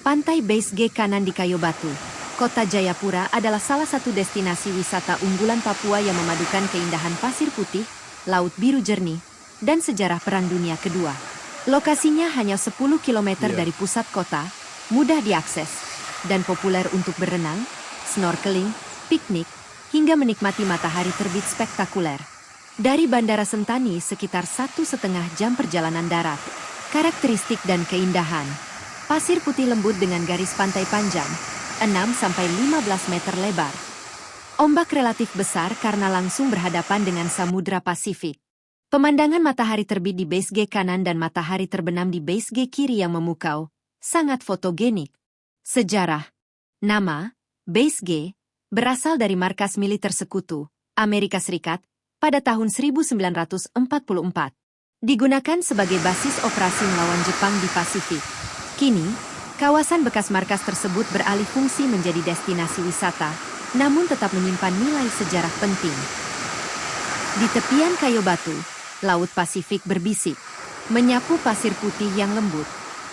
Pantai Base G kanan di Kayo Batu, Kota Jayapura adalah salah satu destinasi wisata unggulan Papua yang memadukan keindahan pasir putih, laut biru jernih, dan sejarah Perang Dunia Kedua. Lokasinya hanya 10 km dari pusat kota, mudah diakses, dan populer untuk berenang, snorkeling, piknik, hingga menikmati matahari terbit spektakuler. Dari Bandara Sentani sekitar 1,5 jam perjalanan darat. Karakteristik dan keindahan. Pasir putih lembut dengan garis pantai panjang, 6-15 meter lebar. Ombak relatif besar karena langsung berhadapan dengan Samudra Pasifik. Pemandangan matahari terbit di Base G kanan dan matahari terbenam di Base G kiri yang memukau, sangat fotogenik. Sejarah. Nama, Base G, berasal dari markas militer sekutu, Amerika Serikat, pada tahun 1944. Digunakan sebagai basis operasi melawan Jepang di Pasifik. Kini, kawasan bekas markas tersebut beralih fungsi menjadi destinasi wisata, namun tetap menyimpan nilai sejarah penting. Di tepian Kayo Batu, Laut Pasifik berbisik, menyapu pasir putih yang lembut,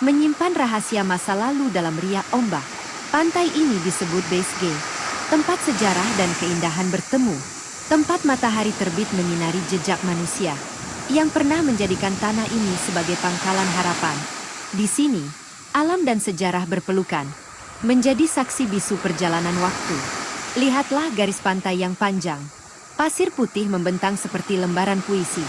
menyimpan rahasia masa lalu dalam riak ombak. Pantai ini disebut Base G, tempat sejarah dan keindahan bertemu, tempat matahari terbit menyinari jejak manusia, yang pernah menjadikan tanah ini sebagai pangkalan harapan. Di sini, alam dan sejarah berpelukan, menjadi saksi bisu perjalanan waktu. Lihatlah garis pantai yang panjang. Pasir putih membentang seperti lembaran puisi.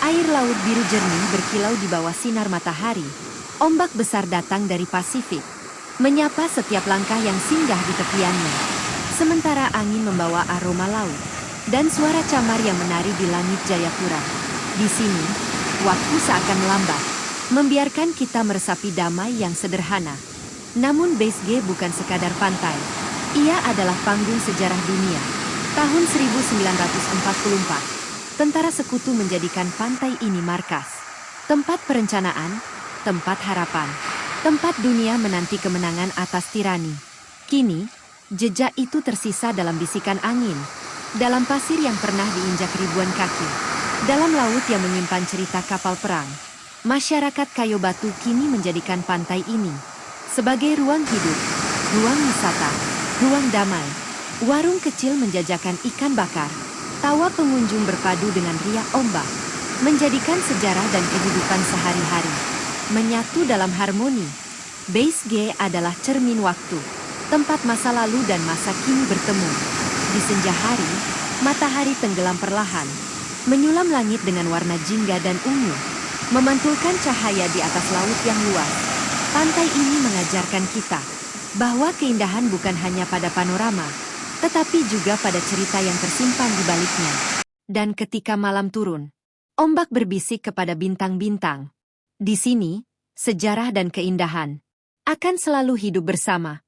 Air laut biru jernih berkilau di bawah sinar matahari. Ombak besar datang dari Pasifik, menyapa setiap langkah yang singgah di tepiannya. Sementara angin membawa aroma laut, dan suara camar yang menari di langit Jayapura. Di sini, waktu seakan melambat, membiarkan kita meresapi damai yang sederhana. Namun Base G bukan sekadar pantai. Ia adalah panggung sejarah dunia. Tahun 1944, tentara sekutu menjadikan pantai ini markas. Tempat perencanaan, tempat harapan, tempat dunia menanti kemenangan atas tirani. Kini, jejak itu tersisa dalam bisikan angin, dalam pasir yang pernah diinjak ribuan kaki, dalam laut yang menyimpan cerita kapal perang. Masyarakat Kayo Batu kini menjadikan pantai ini sebagai ruang hidup, ruang wisata, ruang damai. Warung kecil menjajakan ikan bakar, tawa pengunjung berpadu dengan riak ombak, menjadikan sejarah dan kehidupan sehari-hari menyatu dalam harmoni. Base G adalah cermin waktu, tempat masa lalu dan masa kini bertemu. Di senja hari, matahari tenggelam perlahan, menyulam langit dengan warna jingga dan ungu, memantulkan cahaya di atas laut yang luas. Pantai ini mengajarkan kita bahwa keindahan bukan hanya pada panorama, tetapi juga pada cerita yang tersimpan di baliknya. Dan ketika malam turun, ombak berbisik kepada bintang-bintang. Di sini, sejarah dan keindahan akan selalu hidup bersama.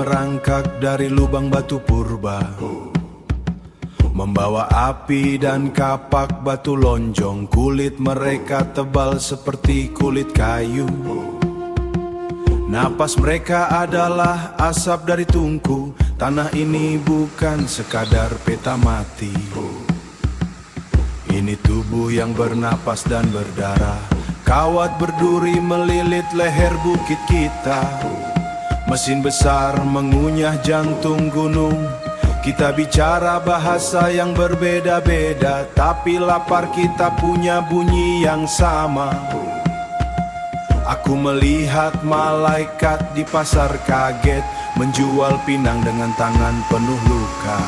merangkak dari lubang batu purba, membawa api dan kapak batu lonjong. Kulit mereka tebal seperti kulit kayu. Napas mereka adalah asap dari tungku. Tanah ini bukan sekadar peta mati. Ini tubuh yang bernapas dan berdarah. Kawat berduri melilit leher bukit kita. Mesin besar mengunyah jantung gunung. Kita bicara bahasa yang berbeda-beda, tapi lapar kita punya bunyi yang sama. Aku melihat malaikat di pasar kaget, menjual pinang dengan tangan penuh luka.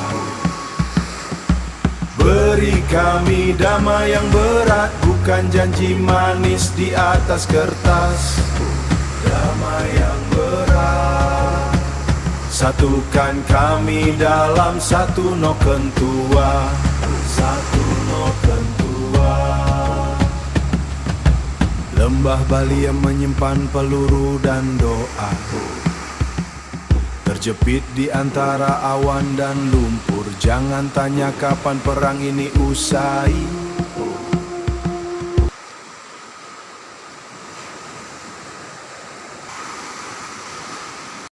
Beri kami damai yang berat, bukan janji manis di atas kertas. Damai yang berat, satukan kami dalam satu noken tua. Satu noken tua. Lembah Bali yang menyimpan peluru dan doa, terjepit di antara awan dan lumpur. Jangan tanya kapan perang ini usai.